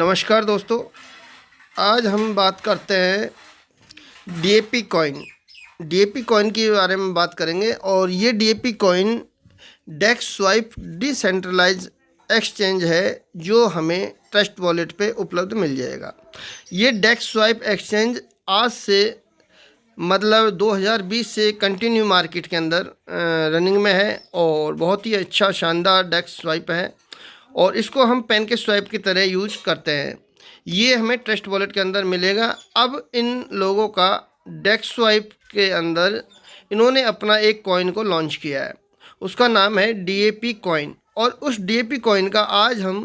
नमस्कार दोस्तों, आज हम बात करते हैं डीएपी कॉइन के बारे में बात करेंगे। और ये डीएपी कॉइन डेक्स स्वाइप डिसेंट्रलाइज एक्सचेंज है जो हमें ट्रस्ट वॉलेट पे उपलब्ध मिल जाएगा। ये डेक्स स्वाइप एक्सचेंज आज से मतलब 2020 से कंटिन्यू मार्केट के अंदर रनिंग में है और बहुत ही अच्छा शानदार डेक्स स्वाइप है और इसको हम पेन के स्वाइप की तरह यूज करते हैं। ये हमें ट्रस्ट वॉलेट के अंदर मिलेगा। अब इन लोगों का डेक्स स्वाइप के अंदर इन्होंने अपना एक कॉइन को लॉन्च किया है, उसका नाम है डीएपी कॉइन। और उस डीएपी कॉइन का आज हम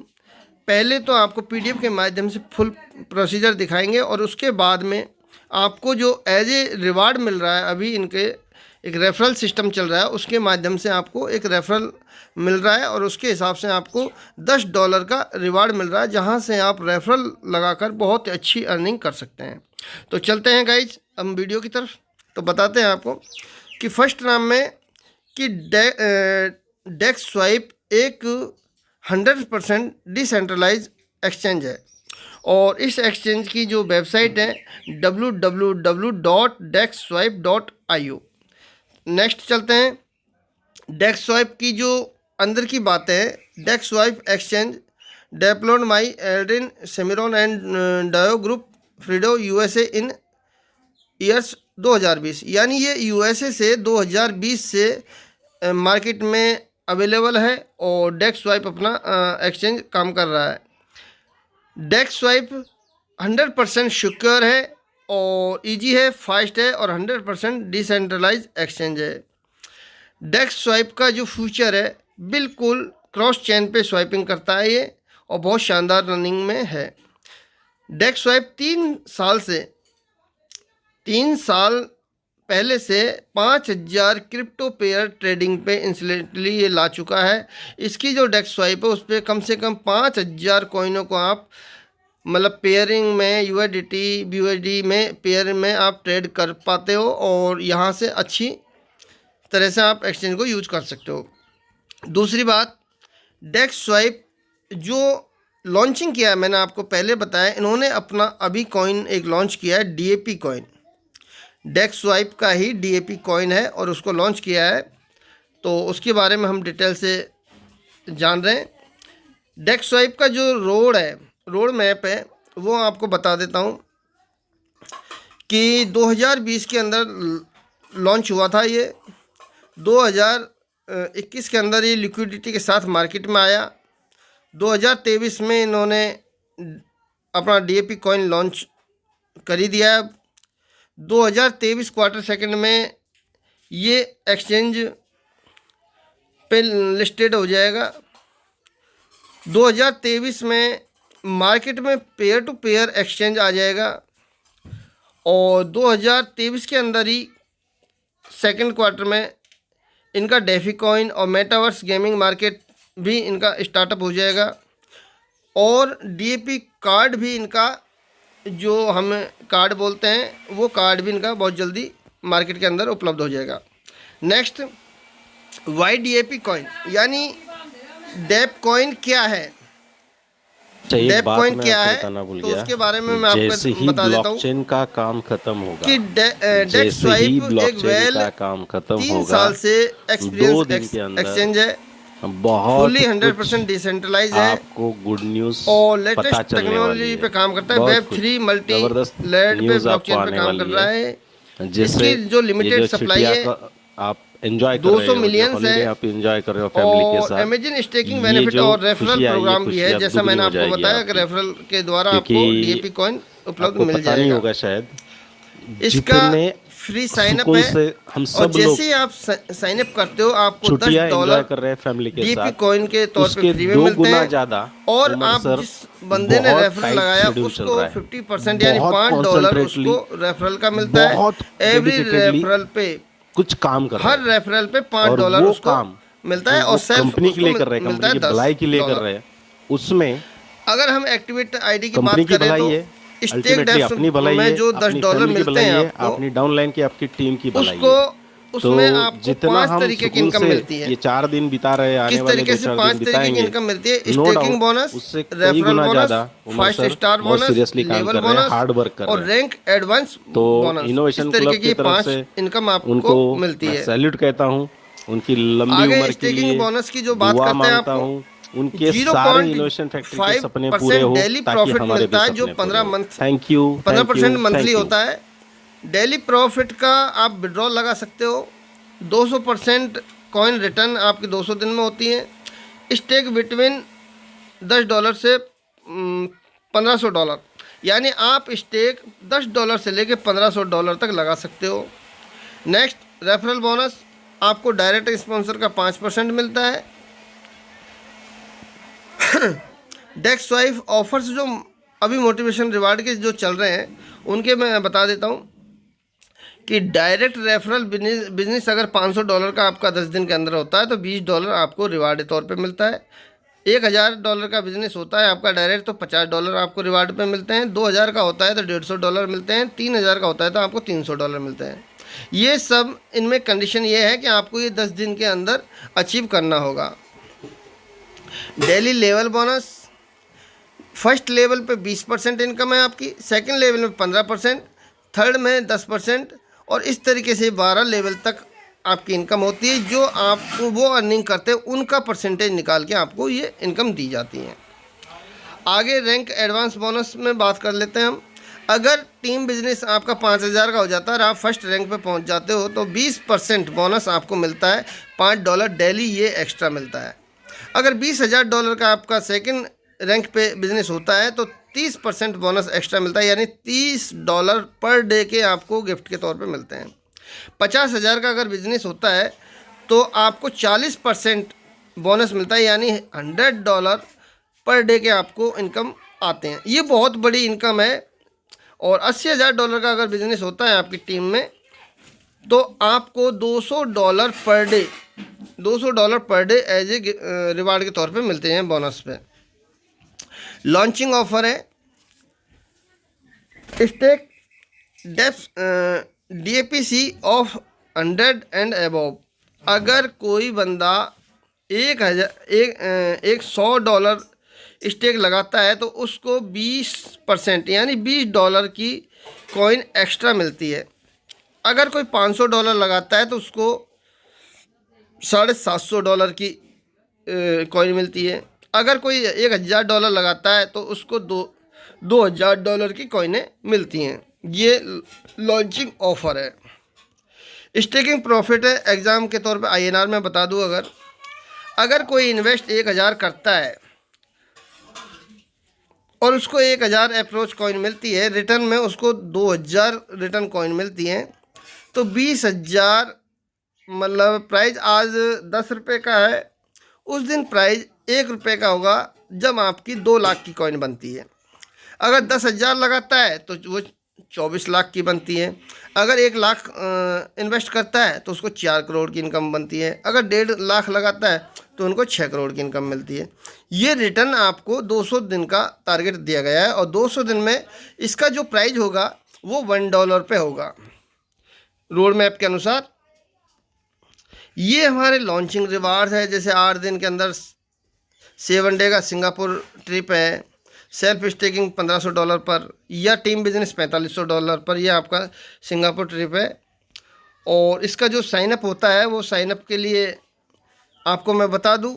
पहले तो आपको पीडीएफ के माध्यम से फुल प्रोसीजर दिखाएंगे और उसके बाद में आपको जो एज ए रिवार्ड मिल रहा है, अभी इनके एक रेफरल सिस्टम चल रहा है, उसके माध्यम से आपको एक रेफरल मिल रहा है और उसके हिसाब से आपको $10 का रिवार्ड मिल रहा है, जहां से आप रेफरल लगाकर बहुत अच्छी अर्निंग कर सकते हैं। तो चलते हैं गाइज हम वीडियो की तरफ। तो बताते हैं आपको कि फर्स्ट नाम में कि डेक्स स्वाइप एक 100% डिसेंट्रलाइज एक्सचेंज है और इस एक्सचेंज की जो वेबसाइट है www.dexswipe.io। नेक्स्ट चलते हैं डेक्स स्वाइप की जो अंदर की बातें हैं। Dex swipe exchange developed by Aldrin Semiron and Dio group Freedo USA in years 2020। यानी ये यूएसए से 2020 से मार्केट में अवेलेबल है और डेक्स स्वाइप अपना एक्सचेंज काम कर रहा है। डेक्स स्वाइप 100% सिक्योर है और इजी है, फास्ट है और 100% डिसेंट्रलाइज एक्सचेंज है। डेक्स स्वाइप का जो फ्यूचर है बिल्कुल क्रॉस चेन पे स्वाइपिंग करता है ये और बहुत शानदार रनिंग में है। डेक्स स्वाइप 3 साल पहले से 5000 क्रिप्टो पेयर ट्रेडिंग पे इंस्टेंटली ये ला चुका है। इसकी जो डेक्स स्वाइप है उस पर कम से कम 5000 कॉइनों को आप मतलब पेयरिंग में यूएसडीटी बीयूएसडी में पेयर में आप ट्रेड कर पाते हो और यहाँ से अच्छी तरह से आप एक्सचेंज को यूज कर सकते हो। दूसरी बात, डेक्स स्वाइप जो लॉन्चिंग किया है मैंने आपको पहले बताया, इन्होंने अपना अभी कॉइन एक लॉन्च किया है डीएपी कॉइन। डेक्स स्वाइप का ही डीएपी कॉइन है और उसको लॉन्च किया है, तो उसके बारे में हम डिटेल से जान रहे हैं। डेक्स स्वाइप का जो रोड मैप है वो आपको बता देता हूँ कि 2020 के अंदर लॉन्च हुआ था ये। 2021 के अंदर ये लिक्विडिटी के साथ मार्केट में आया। 2023 में इन्होंने अपना डीएपी कॉइन लॉन्च कर ही दिया है। 2023 क्वार्टर सेकंड में ये एक्सचेंज पे लिस्टेड हो जाएगा। 2023 में मार्केट में पेयर टू पेयर एक्सचेंज आ जाएगा और 2023 के अंदर ही सेकंड क्वार्टर में इनका डेफी कॉइन और मेटावर्स गेमिंग मार्केट भी इनका स्टार्टअप हो जाएगा और डीएपी कार्ड भी इनका जो हम कार्ड बोलते हैं वो कार्ड भी इनका बहुत जल्दी मार्केट के अंदर उपलब्ध हो जाएगा। नेक्स्ट, वाई डीएपी कॉइन यानी डेप कॉइन क्या है, डेप कॉइन क्या है, तो उसके बारे में मैं आपको बता देता हूँ। ब्लॉकचेन का काम खत्म होगा कि डेक्स स्वाइप एक वेल काम खत्म 3 साल से एक्सपीरियंस एक्सचेंज है, बहुत फुली 100% डिसेंट्रलाइज है, आपको गुड न्यूज और लेटेस्ट टेक्नोलॉजी पे काम करता है। वेब 3 मल्टी लेयर पे ब्लॉकचेन पे काम कर रहा है। इसकी जो लिमिटेड सप्लाई है आप एंजॉय कर 200 मिलियन है, आप एंजॉय कर रहे हो फैमिली के साथ। अमेजन स्टेकिंग बेनिफिट और रेफरल प्रोग्राम भी है, जैसा मैंने आपको बताया कि रेफरल के द्वारा आपको डीएपी कॉइन उपलब्ध मिल जाएगा। नहीं होगा शायद, इसका फ्री साइन अप है हम सब और जैसे ही आप साइन अप करते हो आपको $10 कर रहे हैं फैमिली के डीएपी साथ कॉइन के तौर पे फ्री में मिलते हैं। ज्यादा और आप जिस बंदे ने रेफरल लगाया उसको 50% यानी $5 उसको रेफरल का मिलता है। एवरी रेफरल पे कुछ काम कर हर रेफरल पे $5 उसको मिलता है और सेल्फ कंपनी के लिए कर रहे हैं, कंपनी की भलाई के लिए कर रहे हैं। उसमें अगर हम एक्टिवेट आईडी की बात करें तो स्टेक डेप्स अपनी भलाई में जो $10 मिलते हैं आपको, अपनी डाउनलाइन की आपकी टीम की भलाई उसको उसमें तो आपको जितना 5 हम तरीके की सुकून इनकम से मिलती है। ये 4 दिन बिता रहे हैं, आने किस वाले तरीके से 2-4 5 दिन तरीके की बिताएंगे, इनकम मिलती है? नो स्टेकिंग डाउट बोनस, उससे कई रेफरल गुना बोनस, ज़्यादा उमर 5 सर स्टार बहुत बोनस, सीरियसली काम लेवल कर रहे हैं, बोनस हार्ड वर्क कर और रहे हैं। रैंक एडवांस तो बोनस। इनोवेशन इस तरीके क्लब की की तरफ 5 से इनकम आपको उनको मिलती मैं है। सैल्यूट कहता हूँ, उनकी लंबी आगे उम्र के स्टेकिंग लिए बोनस की जो बात दुआ करते हैं, मांगता आपको हूँ, उनके सारे इनोवेशन फैक्ट्री के सपने पूरे 0.5% हो डेली ताकि प्रॉफिट हमारे भी मिलता है, जो सपने पूरे 15 हो। Month thank you, thank 15% you, monthly thank you. होता है। डेली प्रॉफिट का आप विड्रॉल लगा सकते हो। 200% कॉइन रिटर्न आपकी 200 दिन में होती है। स्टेक बिटवीन $10 से $1500, यानी आप स्टेक $10 से लेके $1500 तक लगा सकते हो। नेक्स्ट, रेफरल बोनस आपको डायरेक्ट स्पॉन्सर का 5% मिलता है। डेक्स स्वाइप ऑफर्स जो अभी मोटिवेशन रिवार्ड के जो चल रहे हैं, उनके मैं बता देता हूँ कि डायरेक्ट रेफरल बिजनेस अगर $500 का आपका 10 दिन के अंदर होता है तो $20 आपको रिवार्ड के तौर पे मिलता है। $1000 का बिजनेस होता है आपका डायरेक्ट तो $50 आपको रिवार्ड पे मिलते हैं। 2000 का होता है तो $150 मिलते हैं। 3000 का होता है तो आपको $300 मिलते हैं। ये सब इनमें कंडीशन ये है कि आपको ये 10 दिन के अंदर अचीव करना होगा। Daily level bonus, first level पे 20% इनकम है आपकी, सेकंड लेवल में 15%, थर्ड में 10%, और इस तरीके से 12 लेवल तक आपकी इनकम होती है। जो आप वो अर्निंग करते हैं उनका परसेंटेज निकाल के आपको ये इनकम दी जाती है। आगे रैंक एडवांस बोनस में बात कर लेते हैं हम। अगर टीम बिजनेस आपका 5000 का हो जाता है और आप फर्स्ट रैंक पे पहुंच जाते हो तो 20% बोनस आपको मिलता है। $5 डेली ये एक्स्ट्रा मिलता है। अगर $20,000 का आपका सेकंड रैंक पे बिजनेस होता है तो 30% बोनस एक्स्ट्रा मिलता है, यानी $30 पर डे के आपको गिफ्ट के तौर पे मिलते हैं। 50,000 का अगर बिजनेस होता है तो आपको 40% बोनस मिलता है, यानी $100 पर डे के आपको इनकम आते हैं। ये बहुत बड़ी इनकम है। और $80,000 का अगर बिजनेस होता है आपकी टीम में तो आपको $200 per day as a reward के तौर पे मिलते हैं बोनस पे। लॉन्चिंग ऑफर है stake depth DAPC of 100 and above. अगर कोई बंदा $100 स्टेक लगाता है तो उसको 20% यानी $20 की कॉइन एक्स्ट्रा मिलती है। अगर कोई $500 लगाता है तो उसको $750 की कॉइन मिलती है। अगर कोई $1000 लगाता है तो उसको $2000 की कॉइनें मिलती हैं। ये लॉन्चिंग ऑफर है। स्टेकिंग प्रॉफिट है एग्ज़ाम के तौर पे INR में बता दूं। अगर कोई इन्वेस्ट 1000 करता है और उसको 1000 अप्रोच कॉइन मिलती है, रिटर्न में उसको 2000 रिटर्न कॉइन मिलती हैं, तो 20,000 मतलब प्राइस आज 10 रुपये का है, उस दिन प्राइस 1 रुपये का होगा जब आपकी 2 लाख की कॉइन बनती है। अगर 10,000 लगाता है तो वो 24 लाख की बनती है। अगर 1 लाख इन्वेस्ट करता है तो उसको 4 करोड़ की इनकम बनती है। अगर 1.5 लाख लगाता है तो उनको 6 करोड़ की इनकम मिलती है। ये रिटर्न आपको 200 दिन का टारगेट दिया गया है और 200 दिन में इसका जो प्राइस होगा वो $1 पे होगा रोड मैप के अनुसार। ये हमारे लॉन्चिंग रिवार्ड है। जैसे 8 दिन के अंदर 7 डे का सिंगापुर ट्रिप है, सेल्फ स्टेकिंग $1500 पर, या टीम बिजनेस $4500 पर, यह आपका सिंगापुर ट्रिप है। और इसका जो साइनअप होता है वो साइनअप के लिए आपको मैं बता दूं,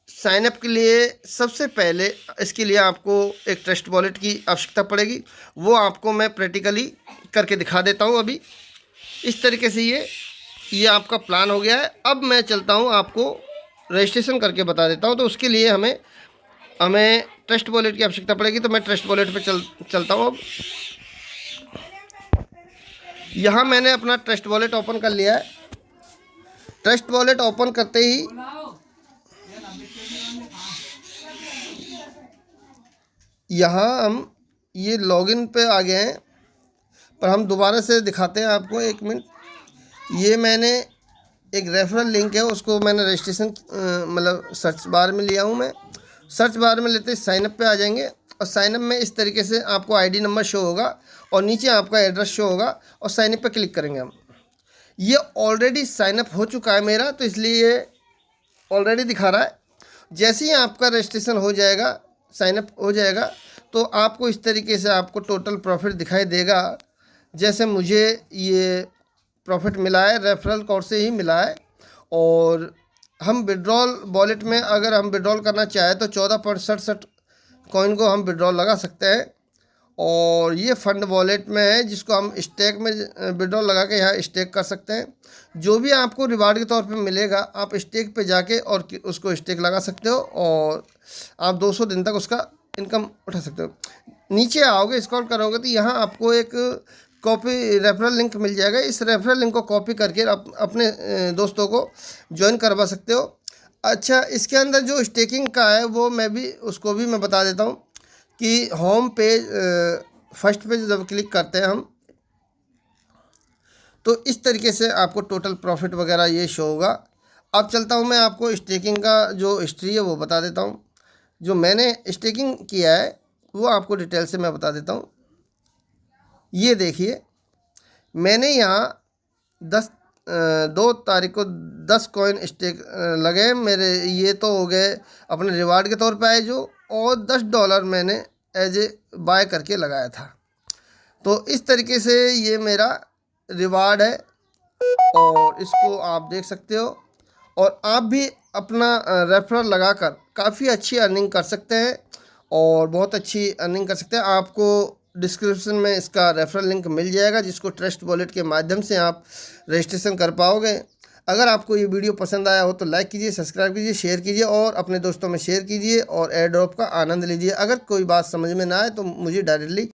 साइनअप के लिए सबसे पहले इसके लिए आपको एक ट्रस्ट वॉलेट की आवश्यकता पड़ेगी। वो आपको मैं प्रैक्टिकली करके दिखा देता हूं। अभी इस तरीके से ये आपका प्लान हो गया है। अब मैं चलता हूं, आपको रजिस्ट्रेशन करके बता देता हूं। तो उसके लिए हमें ट्रस्ट वॉलेट की आवश्यकता पड़ेगी। तो मैं ट्रस्ट वॉलेट पे चलता हूँ। अब यहाँ मैंने अपना ट्रस्ट वॉलेट ओपन कर लिया है। ट्रस्ट वॉलेट ओपन करते ही यहाँ हम ये लॉगिन पे आ गए हैं, पर हम दोबारा से दिखाते हैं आपको। 1 मिनट। ये मैंने एक रेफरल लिंक है, उसको मैंने रजिस्ट्रेशन मतलब सर्च बार में लिया हूँ। मैं सर्च बार में लेते साइनअप पे आ जाएंगे और साइनअप में इस तरीके से आपको ID नंबर शो होगा और नीचे आपका एड्रेस शो होगा और साइनअप पे क्लिक करेंगे हम। ये ऑलरेडी साइन अप हो चुका है मेरा, तो इसलिए ये ऑलरेडी दिखा रहा है। जैसे ही आपका रजिस्ट्रेशन हो जाएगा, साइन अप हो जाएगा, तो आपको इस तरीके से आपको टोटल प्रॉफिट दिखाई देगा। जैसे मुझे ये प्रॉफिट मिला है रेफरल कोड से ही मिला है। और हम विड्रॉल वॉलेट में अगर हम विड्रॉल करना चाहें तो 14.67 कॉइन को हम विड्रॉल लगा सकते हैं। और ये फंड वॉलेट में है जिसको हम स्टेक में विड्रॉल लगा के यहाँ स्टेक कर सकते हैं। जो भी आपको रिवार्ड के तौर पे मिलेगा आप स्टेक पे जाके और उसको स्टेक लगा सकते हो और आप 200 दिन तक उसका इनकम उठा सकते हो। नीचे आओगे, स्क्रॉल करोगे तो यहाँ आपको एक कॉपी रेफरल लिंक मिल जाएगा। इस रेफरल लिंक को कॉपी करके अपने दोस्तों को ज्वाइन करवा सकते हो। अच्छा, इसके अंदर जो स्टेकिंग का है वो उसको भी मैं बता देता हूँ कि होम पेज फर्स्ट पेज जब क्लिक करते हैं हम तो इस तरीके से आपको टोटल प्रॉफिट वगैरह ये शो होगा। अब चलता हूँ मैं आपको स्टेकिंग का जो हिस्ट्री है वो बता देता हूँ। जो मैंने स्टेकिंग किया है वो आपको डिटेल से मैं बता देता हूँ। ये देखिए, मैंने यहाँ 2 तारीख को 10 कॉइन स्टेक लगे मेरे। ये तो हो गए अपने रिवार्ड के तौर पे आए जो, और $10 मैंने एज ए बाय करके लगाया था। तो इस तरीके से ये मेरा रिवार्ड है और इसको आप देख सकते हो। और आप भी अपना रेफरल लगाकर काफ़ी अच्छी अर्निंग कर सकते हैं और बहुत अच्छी अर्निंग कर सकते हैं। आपको डिस्क्रिप्शन में इसका रेफरल लिंक मिल जाएगा जिसको ट्रस्ट वॉलेट के माध्यम से आप रजिस्ट्रेशन कर पाओगे। अगर आपको ये वीडियो पसंद आया हो तो लाइक कीजिए, सब्सक्राइब कीजिए, शेयर कीजिए और अपने दोस्तों में शेयर कीजिए और एयर ड्रॉप का आनंद लीजिए। अगर कोई बात समझ में ना आए तो मुझे डायरेक्टली